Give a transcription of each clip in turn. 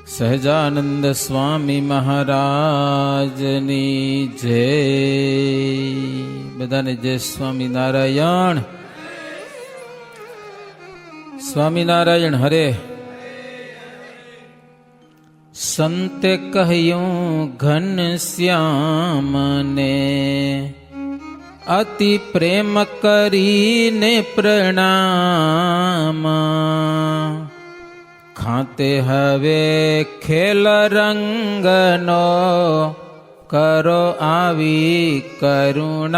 સહજાનંદ સ્વામી મહારાજની જય. બધાને જય સ્વામિનારાયણ. સ્વામિનારાયણ હરે. સંતે કહ્યું ઘનશ્યામને અતિ પ્રેમ કરીને પ્રણામ. ખાતે હવે ખેલ રંગનો કરો આવી કરુણાધામ.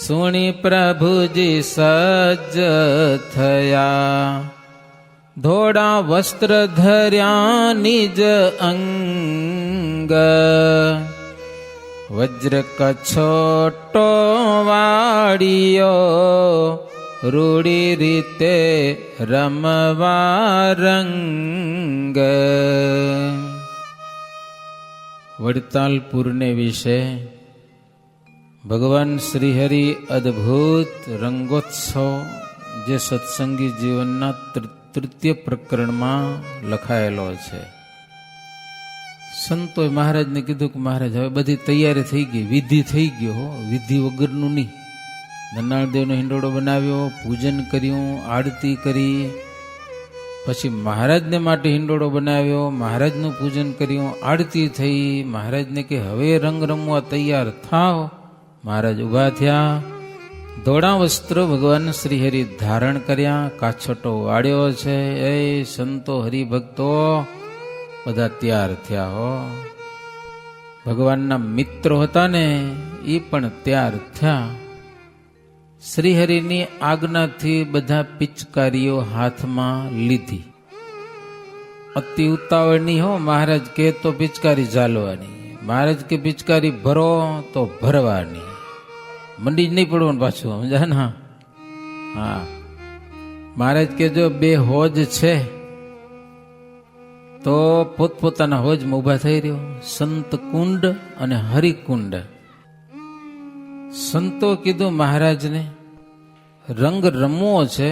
સુણી પ્રભુજી સજ્જ થયા, ધોળા વસ્ત્ર ધર્યા નિજ અંગ. વજ્ર કછોટો વાળિયો રૂડી રીતે રમવા રંગ. વડતાલપુરને વિશે ભગવાન શ્રીહરિ અદ્ભુત રંગોત્સવ જે સત્સંગી જીવનના તૃતીય પ્રકરણમાં લખાયેલો છે. સંતોએ મહારાજને કીધું કે મહારાજ હવે બધી તૈયારી થઈ ગઈ, વિધિ થઈ ગયો, વિધિ વગરનું નહીં. ધનાળદેવનો હિંડોળો બનાવ્યો, પૂજન કર્યું, આરતી કરી, પછી મહારાજને માટે હિંડોળો બનાવ્યો, મહારાજનું પૂજન કર્યું, આરતી થઈ. મહારાજને કે હવે રંગ રમવા તૈયાર થાવ. મહારાજ ઊભા થયા, ધોળા વસ્ત્ર ભગવાન શ્રી હરિ ધારણ કર્યા, કાછટો વાળ્યો છે. એ સંતો હરિભક્તો બધા તૈયાર થયા હો. ભગવાનના મિત્રો હતા ને એ પણ તૈયાર થયા. શ્રીહરિની આજ્ઞાથી બધા પિચકારીઓ હાથમાં લીધી. અતિ ઉતાવળની હો. મહારાજ કે તો પિચકારી ઝાલવાની, મહારાજ કે પિચકારી ભરો તો ભરવાની. મંડી જ નહીં પડવાનું પાછું, સમજા ને? હા, મહારાજ કે જો બે હોજ છે તો પોતપોતાના હોજમાં ઉભા થઈ રહ્યો, સંત કુંડ અને હરિકુંડ. સંતો કીધું મહારાજને રંગ રમવો છે,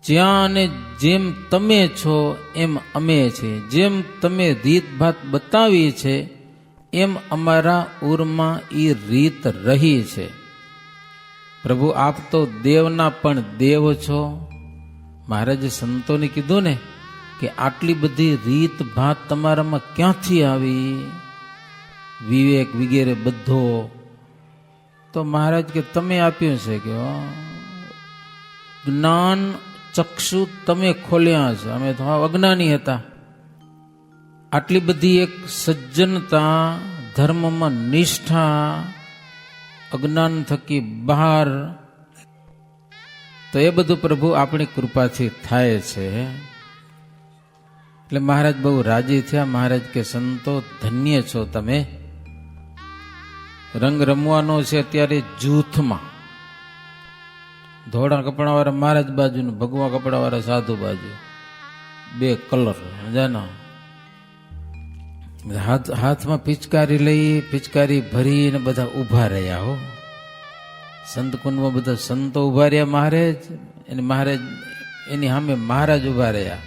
જ્યાં અને જેમ તમે છો એમ અમે છે, જેમ તમે રીત ભાત બતાવી છે એમ અમારા ઉરમાં એ રીત રહી છે. પ્રભુ આપ તો દેવના પણ દેવ છો. મહારાજે સંતોને કીધું ને કે આટલી બધી રીત ભાત તમારામાં ક્યાંથી આવી, વિવેક વગેરે બધો તો મહારાજ કે તમે આપ્યું છે, કે જ્ઞાન ચક્ષુ તમે ખોલ્યા છે, અમે તો અજ્ઞાની હતા. આટલી બધી એક સજ્જનતા, ધર્મમાં નિષ્ઠા અજ્ઞાન થકી બહાર, તો એ બધું પ્રભુ આપણી કૃપાથી થાય છે. એટલે મહારાજ બહુ રાજી થયા. મહારાજ કે સંતો ધન્ય છો તમે. રંગ રમવાનો છે અત્યારે જૂથમાં. ધોળા કપડાવાળા મહારાજ બાજુ ને ભગવા કપડાવાળા સાધુ બાજુ, બે કલર જાના. હાથમાં પિચકારી લઈ, પિચકારી ભરીને બધા ઉભા રહ્યા હો. સંત કુંડમાં બધા સંતો ઉભા રહ્યા. મહારાજ અને મહારાજ એની સામે મહારાજ ઉભા રહ્યા.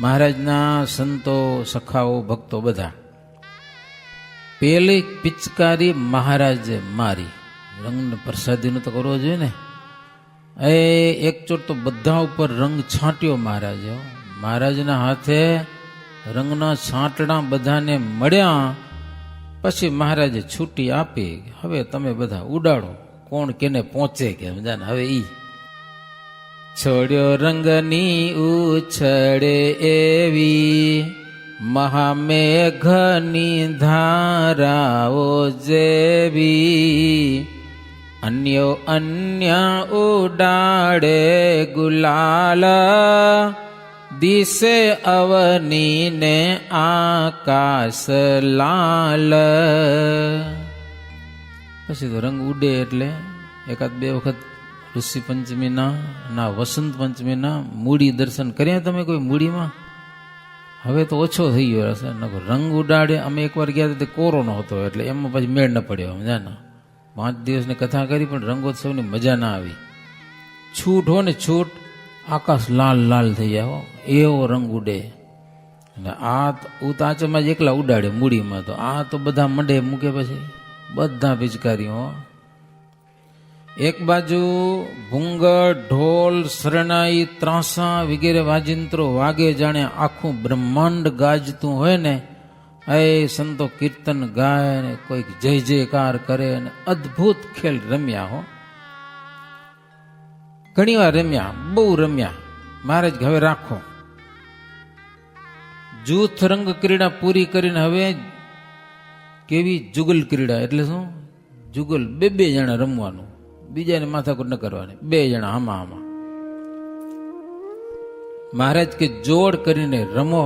મહારાજના સંતો, સખાઓ, ભક્તો બધા. પેલી પિચકારી મહારાજે મારી. રંગ પ્રસાદીનું તો કરવો જોઈએ ને. એ એક ચોટ તો બધા ઉપર રંગ છાંટ્યો મહારાજે. મહારાજના હાથે રંગના છાંટણા બધાને મળ્યા. પછી મહારાજે છૂટી આપી, હવે તમે બધા ઉડાડો, કોણ કેને પહોંચે કે સમજાને. હવે ઈ છોડ્યો રંગની ઉછળે એવી, મહામેઘની ધારાઓ જેવી. અન્યો અન્ય ઉડાડે ગુલાલ, દિશે અવનીને આકાશ લાલ. પછી તો રંગ ઉડે એટલે એકાદ બે વખત ઋષિ પંચમીના ના વસંત પંચમીના મૂડી દર્શન કર્યા તમે કોઈ મૂડીમાં? હવે તો ઓછો થઈ ગયો હશે. રંગ ઉડાડે. અમે એકવાર ગયા હતા, કોરોનો હતો એટલે એમાં પછી મેળ ન પડ્યો. સમજાને 5 દિવસની કથા કરી પણ રંગોત્સવની મજા ના આવી. છૂટ હો ને છૂટ આકાશ લાલ લાલ થઈ જાય હો, એવો રંગ ઉડે. અને આ ઉતાચમાં જ એકલા ઉડાડે મૂડીમાં, તો આ તો બધા મંડે મૂકે પછી બધા પિચકારીઓ. એક બાજુ ભૂંગળ, ઢોલ, શરણાઈ, ત્રાસા વગેરે વાજિંત્રો વાગે, જાણે આખું બ્રહ્માંડ ગાજતું હોય ને. એ સંતો કીર્તન ગાય ને કોઈક જય જયકાર કરે ને અદ્ભુત ખેલ રમ્યા હો. ઘણી વાર રમ્યા, બહુ રમ્યા. મહારાજ હવે રાખો. જૂથ રંગ ક્રીડા પૂરી કરીને હવે કેવી જુગલ ક્રીડા, એટલે શું જુગલ, બે બે જણા રમવાનું, બીજાને માથાકૂટ ન કરવાની, બે જણા આમાં આમાં. મહારાજ કે જોડ કરીને રમો,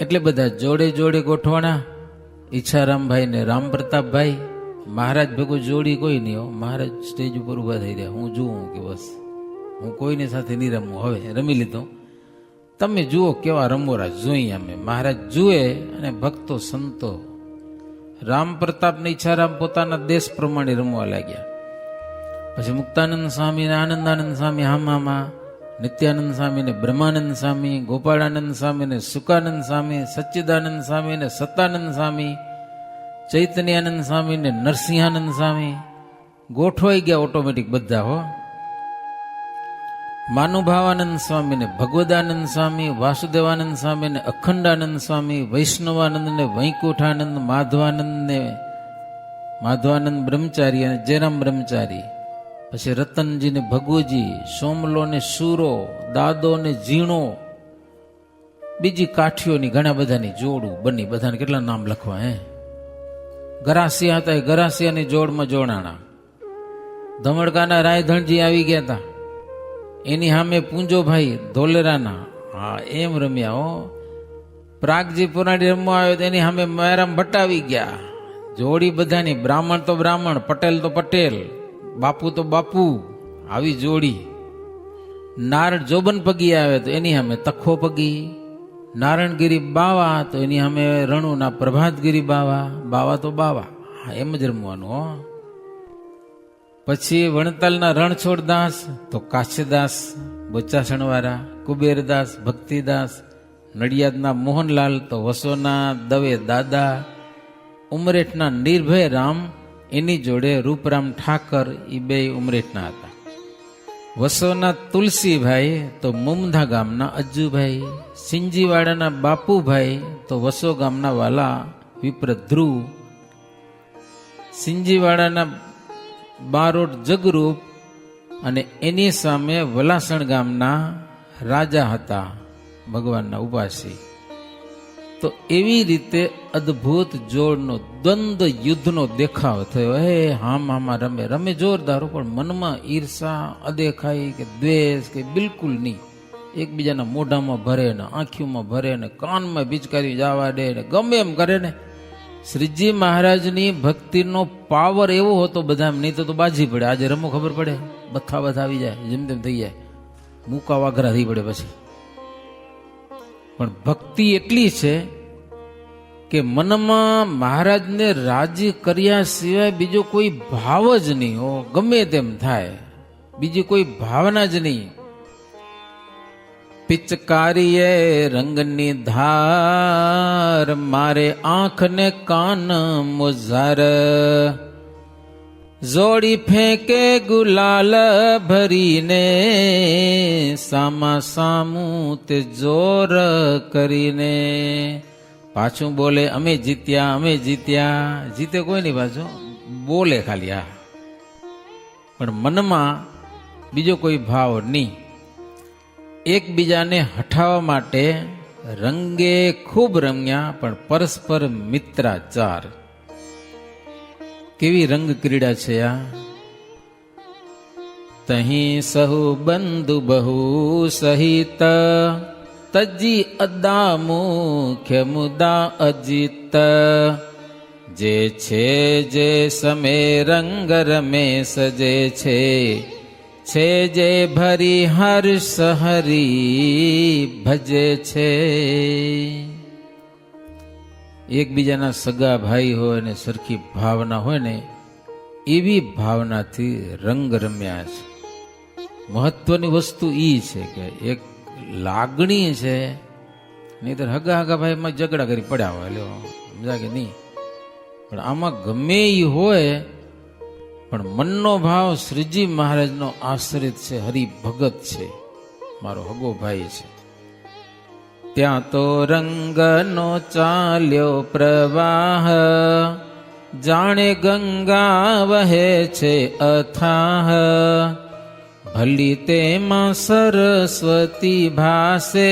એટલે બધા જોડે જોડે ગોઠવાના. ઈચ્છારામભાઈ ને રામ પ્રતાપભાઈ, મહારાજ ભેગું જોડી કોઈ નહીં હો. મહારાજ સ્ટેજ ઉપર ઉભા થઈ રહ્યા, હું જુઓ કે બસ હું કોઈની સાથે નહીં રમું, હવે રમી લીધું, તમે જુઓ કેવા રમોરા જોઈએ અમે. મહારાજ જુએ અને ભક્તો સંતો રામ પ્રતાપ ને ઈચ્છારામ પોતાના દેશ પ્રમાણે રમવા લાગ્યા. પછી મુક્તાનંદ સ્વામી ને આનંદાનંદ સ્વામી હામામાં, નિત્યાનંદ સ્વામી ને બ્રહ્માનંદ સ્વામી, ગોપાળાનંદ સ્વામી ને સુકાનંદ સ્વામી, સચ્ચિદાનંદ સ્વામી ને સતાનંદ સ્વામી, ચૈતન્યાનંદ સ્વામી ને નરસિંહાનંદ સ્વામી ગોઠવાઈ ગયા ઓટોમેટિક બધા હો. માનુભાવાનંદ સ્વામી ને ભગવદાનંદ સ્વામી, વાસુદેવાનંદ સ્વામી ને અખંડાનંદ સ્વામી, વૈષ્ણવાનંદ ને વૈકુંઠાનંદ, માધવાનંદ બ્રહ્મચારી અને જયરામ બ્રહ્મચારી, પછી રતનજી ને ભગુજી, સોમલો ને સુરો, દાદો ને ઝીણો, બીજી કાઠીઓની ઘણા બધાની જોડું બની. બધાને કેટલા નામ લખવા હે. ગરાસિયા હતા, એ ગરાસિયાની જોડમાં જોડાણા. ધમડકાના રાયધણજી આવી ગયા હતા, એની સામે પૂંજોભાઈ ધોલેરાના, હા એમ રમ્યા હો. પ્રાગજી પુરાણી રમવા આવ્યો તો એની સામે માયારામ ભટ્ટ આવી ગયા. જોડી બધાની, બ્રાહ્મણ તો બ્રાહ્મણ, પટેલ તો પટેલ, બાપુ તો બાપુ, આવી જોડી. નારણ જોબન પગી આવે તો એની સામે તખો પગી. નારાયણગીરી બાવા તો એની સામે રણુના પ્રભાતગીરી બાવા, બાવા તો બાવા, હા એમ જ રમવાનું હો. પછી વણતાલના રણછોડદાસ તો કાશીદાસ બોચાસણવાળા, કુબેરદાસ ભક્તિદાસ, નડિયાદના મોહનલાલ તો વસોના દવે દાદા, ઉમરેઠના નિર્ભય રામ, એની જોડે રૂપરામ ઠાકર, એ બે ઉમરેઠના હતા. વસોના તુલસીભાઈ તો મુમધા ગામના અજ્જુભાઈ, સિંજીવાડાના બાપુભાઈ તો વસો ગામના વાલા વિપ્ર ધ્રુવ, સિંજીવાડાના બારોટ જગરૂપ, અને એની સામે વલાસણ ગામના રાજા હતા ભગવાનના ઉપાસી. તો એવી રીતે અદ્ભુત જોડનો દ્વંદ્વ યુદ્ધનો દેખાવ થયો. હે હામ હામાં રમે રમે જોરદારો, પણ મનમાં ઈર્ષા, અદેખાઈ કે દ્વેષ કે બિલકુલ નહીં. એકબીજાના મોઢામાં ભરે ને, આંખીઓમાં ભરે ને, કાનમાં પિચકારી જવા દે ને, ગમે એમ કરે ને. શ્રીજી મહારાજની ભક્તિનો પાવર એવો હતો બધા, નહીં તો બાજી પડે. આજે રમો ખબર પડે, બથા બથા આવી જાય, જેમ તેમ થઈ જાય, મૂકા વાઘરા થઈ પડે પછી. પણ ભક્તિ એટલી છે કે મનમાં મહારાજને રાજી કર્યા સિવાય બીજો કોઈ ભાવ જ નહીં હો. ગમે તેમ થાય, બીજી કોઈ ભાવના જ નહીં. પિચકારીએ રંગની ધાર, મારે આંખ ને કાન મોઝાર, જોડી ફેંકે ગુલાલ ભરીને, સામા સામું તે જોર કરીને. પાછું બોલે અમે જીત્યા, અમે જીત્યા. જીતે કોઈ નહીં, પાછું બોલે ખાલી આ, પણ મનમાં બીજો કોઈ ભાવ નહીં. એકબીજાને હટાવવા માટે રંગે ખૂબ રમ્યા, પણ પરસ્પર મિત્રાચાર. કેવી રંગ ક્રીડા છે આ. તહીં સહુ બંધુ બહુ સહિત, તજી અદા મુખ્ય મુદા અજીત. જે છે જે સમે રંગ રમે સજે છે જે ભરી હર્ષ હરી ભજે છે. એકબીજાના સગા ભાઈ હોય ને સરખી ભાવના હોય ને, એવી ભાવનાથી રંગ રમ્યા છે. મહત્વની વસ્તુ ઈ છે કે એક લાગણી છે, નહીતર હગા હગા ભાઈમાં ઝઘડા કરી પડ્યા હોય, લ્યો સમજા કે નહીં. પણ આમાં ગમે એ હોય પણ મનનો ભાવ શ્રીજી મહારાજનો આશ્રિત છે, હરિભગત છે, મારો હગો ભાઈ છે. ત્યાં તો રંગનો ચાલ્યો પ્રવાહ, જાણે ગંગા વહે છે અથાહ, ભલી તેમાં સરસ્વતી ભાસે,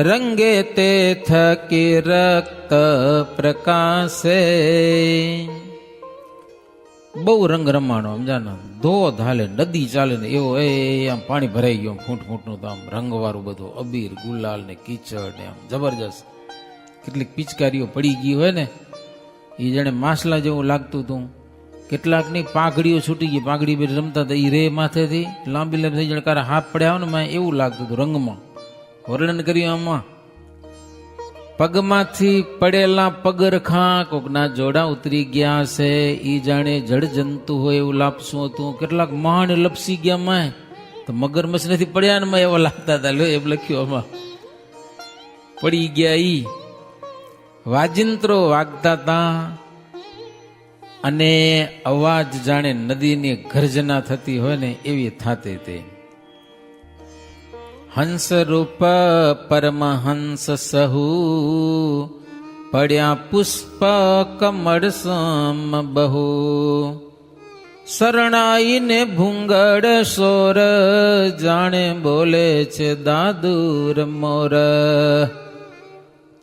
રંગે તે થકી રક્ત પ્રકાશે. બહુ રંગ રમાણો સમજાનો, ધોધ હાલે, નદી ચાલે ને એવો આમ પાણી ભરાઈ ગયું ફૂંટ ફૂંટનું, તો આમ રંગવાળું બધું અબીર ગુલાલ ને કીચડ ને આમ જબરજસ્ત. કેટલીક પિચકારીઓ પડી ગઈ હોય ને એ જાણે માસલા જેવું લાગતું હતું. કેટલાકની પાઘડીઓ છૂટી ગઈ, પાઘડી બે રમતા હતા એ રે માથેથી લાંબી લાંબી થઈ જણકાર હાથ પડ્યા હોય ને માં એવું લાગતું હતું રંગમાં. વર્ણન કર્યું આમાં, પગમાંથી પડેલા પગરખા કોકના જોડા ઉતરી ગયા છે, ઈ જાણે જળ જંતુ હોય એવું લાપસું હતું. કેટલાક મહાન લપસી ગયા માં તો મગરમચ્છ નથી પડ્યા ને માં એવા લાગતા હતા. લો એમ લખ્યું આમાં, પડી ગયા ઈ. વાજિંત્રો વાગતા હતા અને અવાજ જાણે નદીની ગર્જના થતી હોય ને એવી થતી હતી. હંસ રૂપ પરમહંસ સહુ, પડ્યા પુષ્પ કમળ સમ બહુ, શરણાઈને ભૂંગળ સોર, જાણે બોલે છે દાદુર મોર.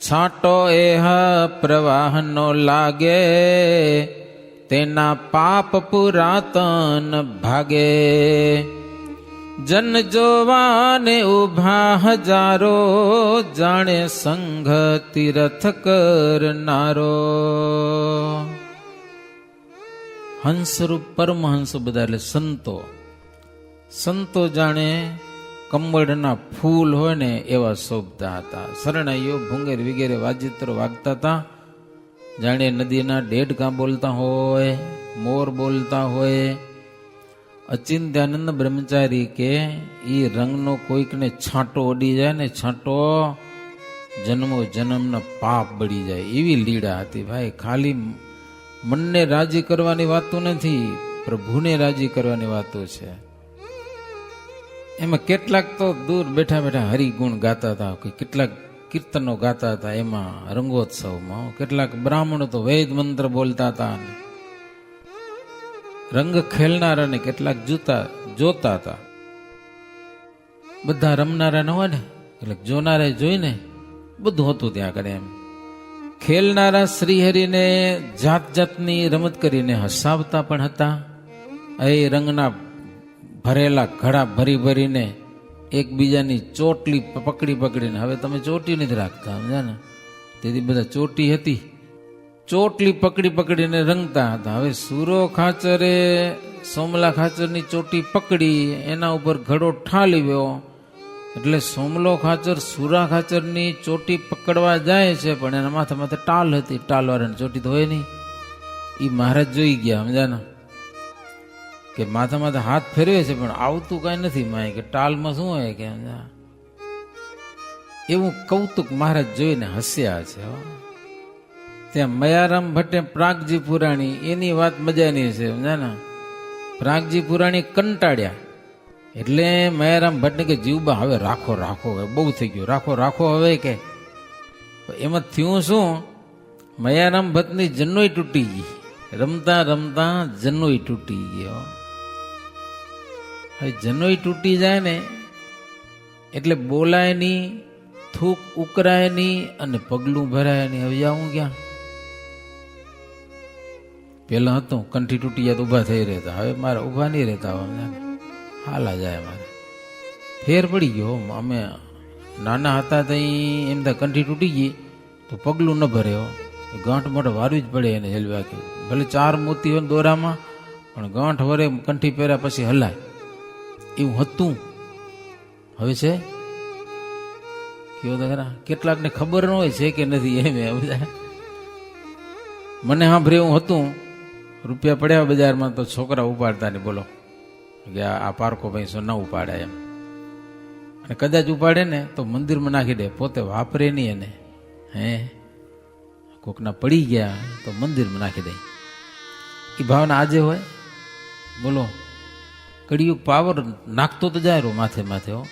છાંટો એહ પ્રવાહનો લાગે, તેના પાપ પુરાતન ભાગે. જન જોવાને ઉભા હજારો, જાણે સંઘ તીર્થ કરનારો. હંસરૂપ પરમહંસ બધા એટલે સંતો. સંતો જાણે કમળના ફૂલ હોય ને એવા શોભતા હતા. શરણાઈઓ ભૂંગેર વગેરે વાજિત્રો વાગતા હતા, જાણે નદીના ડેડકા બોલતા હોય, મોર બોલતા હોય. અચિંત્યાનંદ બ્રહ્મચારી કે ઈ રંગનો કોઈકને છાંટો અડી જાય ને, છાંટો જન્મો જન્મના પાપ બળી જાય એવી લીડા હતી. ભાઈ ખાલી મનને રાજી કરવાની વાતો નથી, પ્રભુને રાજી કરવાની વાતો છે. એમાં કેટલાક તો દૂર બેઠા બેઠા હરિગુણ ગાતા હતા, કેટલાક કીર્તનો ગાતા હતા એમાં રંગોત્સવમાં. કેટલાક બ્રાહ્મણો તો વેદ મંત્ર બોલતા હતા. રંગ ખેલનારાને કેટલાક જોતા હતા. બધા રમનારા ન હોય ને એટલે જોનારા જોઈને બધું હતું ત્યાં આગળ. એમ ખેલનારા શ્રીહરિને જાત જાતની રમત કરીને હસાવતા પણ હતા. એ રંગના ભરેલા ઘડા ભરી ભરીને એકબીજાની ચોટલી પકડી પકડીને, હવે તમે ચોટી નથી રાખતા સમજા ને, તેથી બધા ચોટી હતી, ચોટલી પકડી પકડીને રંગતા હતા. હવે સુરો ખાચરે સોમલા ખાચરની ચોટી પકડી, એના ઉપર ઘડો ઠાલવ્યો એટલે સોમલો ખાચર સુરા ખાચરની ચોટી પકડવા જાય છે, પણ એના માથે માથે ટાલ હતી. ટાલ વાળાની ચોટી તો હોય નહીં. એ મહારાજ જોઈ ગયા સમજાના કે માથા માથે હાથ ફેરવે છે પણ આવતું કઈ નથી માય, કે ટાલમાં શું હોય કે એવું કૌતુક મહારાજ જોઈને હસ્યા છે. ત્યાં મયારામ ભટ્ટે પ્રાગજી પુરાણી એની વાત મજાની છે સમજાના. પ્રાગજી પુરાણી કંટાળ્યા એટલે મયારામ ભટ્ટને કે જીવબા હવે રાખો રાખો, બહુ થઈ ગયું, રાખો રાખો હવે. કે એમાં થયું શું, મયારામ ભટ્ટની જનોઈ તૂટી ગઈ. રમતા રમતા જનોઈ તૂટી ગયો. હવે જનોઈ તૂટી જાય ને એટલે બોલાય નહીં, થૂક ઉકરાય નહીં અને પગલું ભરાય નહીં. હવે જાઉં ક્યાં? પેલા હતું કંઠી તૂટી જાય તો ઊભા થઈ રહેતા, હવે મારે ઊભા નહીં રહેતા, હાલા જાય મારે. ફેર પડી ગયો. અમે નાના હતા ત્યાં એમ થાય કંઠી તૂટી ગઈ તો પગલું ન ભર્યો, ગાંઠ મોઢે વારવી જ પડે એને જલવા કે ભલે 4 મોતી હોય દોરામાં પણ ગાંઠ વરે કંઠી પહેર્યા પછી હલાય એવું હતું. હવે છે કયો તો ખરા, કેટલાકને ખબર ન હોય છે કે નથી એમ. મને સાંભળે એવું હતું, રૂપિયા પડ્યા બજારમાં તો છોકરા ઉપાડતા ને બોલો કે આ પારકો પૈસો ન ઉપાડે એમ. અને કદાચ ઉપાડે ને તો મંદિરમાં નાખી દે, પોતે વાપરે નહીં એને. હે કોકના પડી ગયા તો મંદિરમાં નાખી દે. એ ભાવના આજે હોય? બોલો, કળિયુગ પાવર નાખતો તો જાય માથે માથે. હો,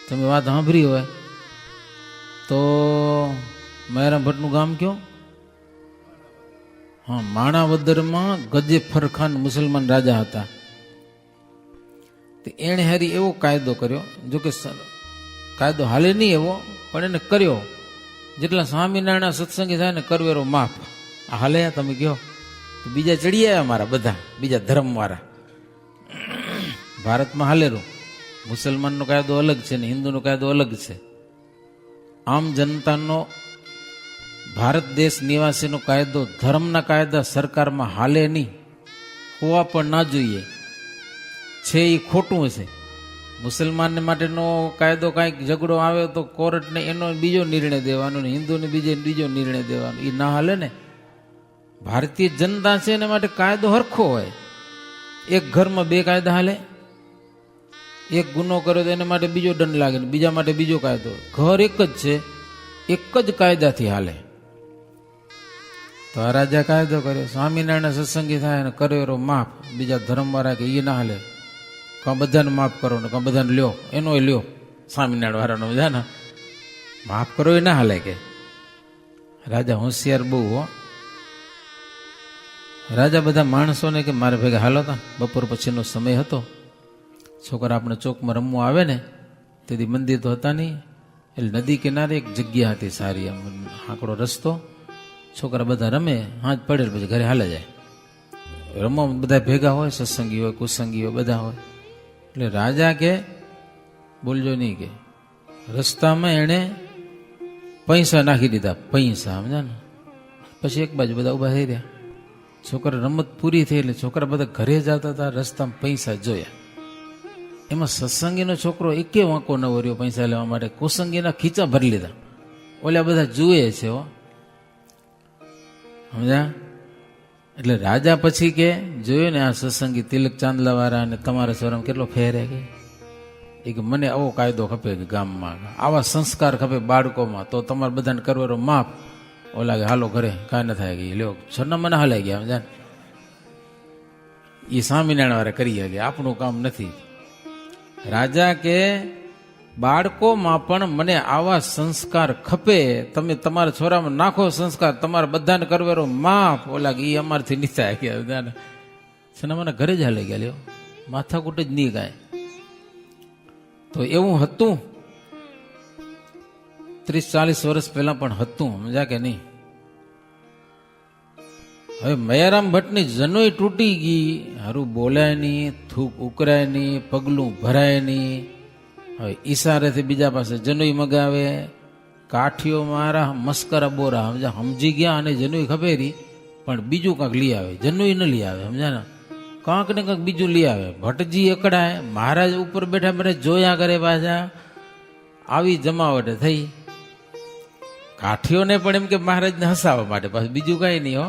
તમે વાત સાંભળી હોય તો મયારામ ભટ્ટનું ગામ કયો? હા, માણાવદરમાં ગજેફર ખાન મુસલમાન રાજા હતા. એણે હારી એવો કાયદો કર્યો, જોકે કાયદો હાલે નહીં એવો, પણ એને કર્યો. જેટલા સ્વામિનારાયણ સત્સંગી થાય ને કરવેરો માફ. આ હાલે તમે કહો બીજા ચડી આવ્યા મારા બધા બીજા ધર્મવાળા. ભારતમાં હાલેરું. મુસલમાનનો કાયદો અલગ છે ને હિન્દુનો કાયદો અલગ છે. આમ જનતાનો ભારત દેશ નિવાસીનો કાયદો, ધર્મના કાયદા સરકારમાં હાલે નહીં, હોવા પણ ના જોઈએ. છે એ ખોટું હશે. મુસલમાન માટેનો કાયદો કાંઈક ઝઘડો આવે તો કોર્ટને એનો બીજો નિર્ણય દેવાનો ને હિન્દુને બીજો નિર્ણય દેવાનો. એ ના હાલે ને. ભારતીય જનતા છે એના માટે કાયદો હરખો હોય. એક ઘરમાં બે કાયદા હાલે. એક ગુનો કર્યો તો એના માટે બીજો દંડ લાગે ને બીજા માટે બીજો કાયદો. ઘર એક જ છે, એક જ કાયદાથી હાલે. તો આ રાજા કાયદો કર્યો, સ્વામિનારાયણ સત્સંગી થાય ને કરેરો માફ. બીજા ધર્મવાળા કે એ ના હાલે, કાં બધાને માફ કરો ને કાં બધાને લ્યો. એનો લ્યો સ્વામિનારાયણ વાળાનો બધા ને માફ કરો એ ના હાલે કે. રાજા હોશિયાર બહુ. હો, રાજા બધા માણસોને કે મારે ભેગા હાલો હતા. બપોર પછીનો સમય હતો. છોકરા આપણે ચોકમાં રમવા આવે ને તેથી મંદિર તો હતા નહીં, એટલે નદી કિનારે એક જગ્યા હતી સારી, એમ આંકડો રસ્તો. છોકરા બધા રમે, હાથ પડેલ પછી ઘરે હાલે જાય. રમવા બધા ભેગા હોય, સત્સંગી હોય, કુસંગી હોય, બધા હોય. એટલે રાજા કે બોલજો નહીં કે રસ્તામાં એણે પૈસા નાખી દીધા. પૈસા સમજા ને. પછી એક બાજુ બધા ઉભા થઈ રહ્યા. છોકરા રમત પૂરી થઈ એટલે છોકરા બધા ઘરે જતા હતા, રસ્તામાં પૈસા જોયા. એમાં સત્સંગીનો છોકરો એકે વાંકો ન વર્યો પૈસા લેવા માટે. કુસંગીના ખીચા ભરી લીધા. ઓલા બધા જુએ છે. હો, સમજા. એટલે રાજા પછી કે જોયું ને આ સત્સંગી તિલક ચાંદલા વાળા અને તમારા સ્વરમ કેટલો ફેરે કે મને આવો કાયદો ખપે કે ગામમાં, આવા સંસ્કાર ખપે બાળકોમાં, તો તમારે બધાને કરવાનો માફ. ઓલા કે હાલો ઘરે, કાંઈ ન થાય કે લ્યો સરનામા મને હલાઈ ગયા. સમજા. એ સ્વામિનારાયણ વાળા કરી ગયા, આપણું કામ નથી. રાજા કે બાળકોમાં પણ મને આવા સંસ્કાર ખપે, તમે તમારા છોરામાં નાખો સંસ્કાર, તમારા બધાને કરવેરો માફ. ઓલા એ અમારથી નીચા ગયા. મને ઘરે જ હાલે ગયા. લ્યો માથાકૂટ જ નહીં કાંઈ. તો એવું હતું 30-40 વર્ષ પહેલા પણ હતું. સમજા કે નહીં. હવે મયારામ ભટ્ટની જનોઈ તૂટી ગઈ. હારું બોલાય નહીં, થૂક ઉકરાય નહીં, પગલું ભરાય નહીં. હવે ઈશારેથી બીજા પાસે જનોઈ મગાવે. કાઠીઓ મારા મસ્કરા બોરા. સમજા, સમજી ગયા અને જનોઈ ખપેરી, પણ બીજું કાંક લઈ આવે. જનોઈ ન લઈ આવે. સમજા ને, કાંક ને કાંક બીજું લઈ આવે. ભટ્ટજી અકડાય. મહારાજ ઉપર બેઠા બેઠા જોયા કરે પાછા. આવી જમાવટ થઈ. કાઠીઓને પણ એમ કે મહારાજને હસાવવા માટે, પાછું બીજું કાંઈ નહીં. હો,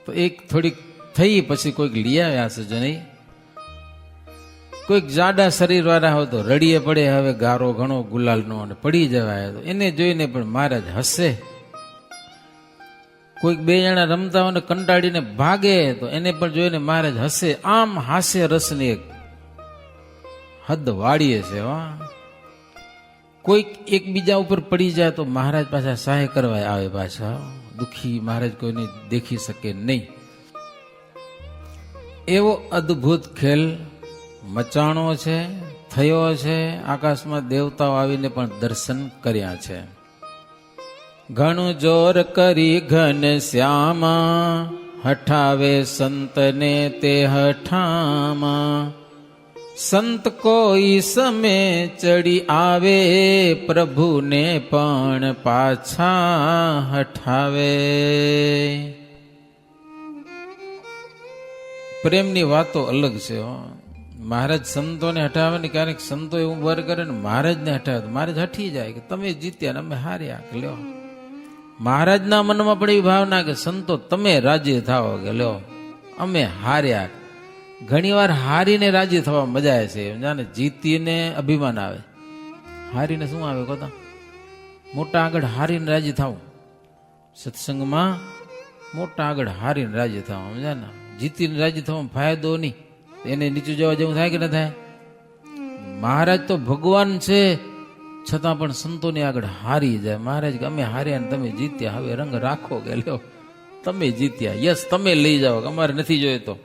તો એક થોડીક થઈ પછી કોઈક લઈ આવ્યા છે જનોઈ. કોઈક જાડા શરીર વાળા હોય તો રડીએ પડે. હવે ગારો ઘણો ગુલાલનો અને પડી જવાય. તો એને જોઈને પણ મહારાજ હસે. કોઈક બે જણા રમતા હોય ને કંટાળીને ભાગે તો એને પણ જોઈને મહારાજ હસે. આમ હાસ્ય રસની એક હદ વાળીએ છે. કોઈક એકબીજા ઉપર પડી જાય તો મહારાજ પાછા સહાય કરવા આવે. પાછા દુઃખી મહારાજ કોઈને દેખી શકે નહીં. એવો અદ્ભુત ખેલ મચાણો છે, થયો છે. આકાશમાં દેવતાઓ આવીને પણ દર્શન કર્યા છે. ઘણું જોર કરી ઘન શ્યામા, હઠાવે સંતને તે હઠામાં. સંત કોઈ સમે ચડી આવે, પ્રભુને પણ પાછા હઠાવે. પ્રેમની વાતો અલગ છે. મહારાજ સંતોને હટાવે ને ક્યારેક સંતો એવું બર કરે ને મહારાજને હટાવે, મહારાજ હટી જાય કે તમે જીત્યા ને અમે હાર્યા. કે લ્યો, મહારાજના મનમાં પણ એવી ભાવના કે સંતો તમે રાજી થાઓ કે લ્યો અમે હાર્યા. ઘણી વાર હારીને રાજી થવા મજા આવે છે, જાણે જીતીને અભિમાન આવે, હારીને શું આવે કહો તો? મોટા આગળ હારીને રાજી થવું, સત્સંગમાં મોટા આગળ હારીને રાજી થવા, સમજ્યા ને? જીતીને રાજી થવામાં ફાયદો નહીં, એને નીચું જવા જેવું થાય કે ન થાય? મહારાજ તો ભગવાન છે, છતાં પણ સંતોની આગળ હારી જાય. મહારાજ કે અમે હાર્યા ને તમે જીત્યા, હવે રંગ રાખો કે લ્યો તમે જીત્યા, યસ તમે લઈ જાઓ, અમારે નથી જોઈતો.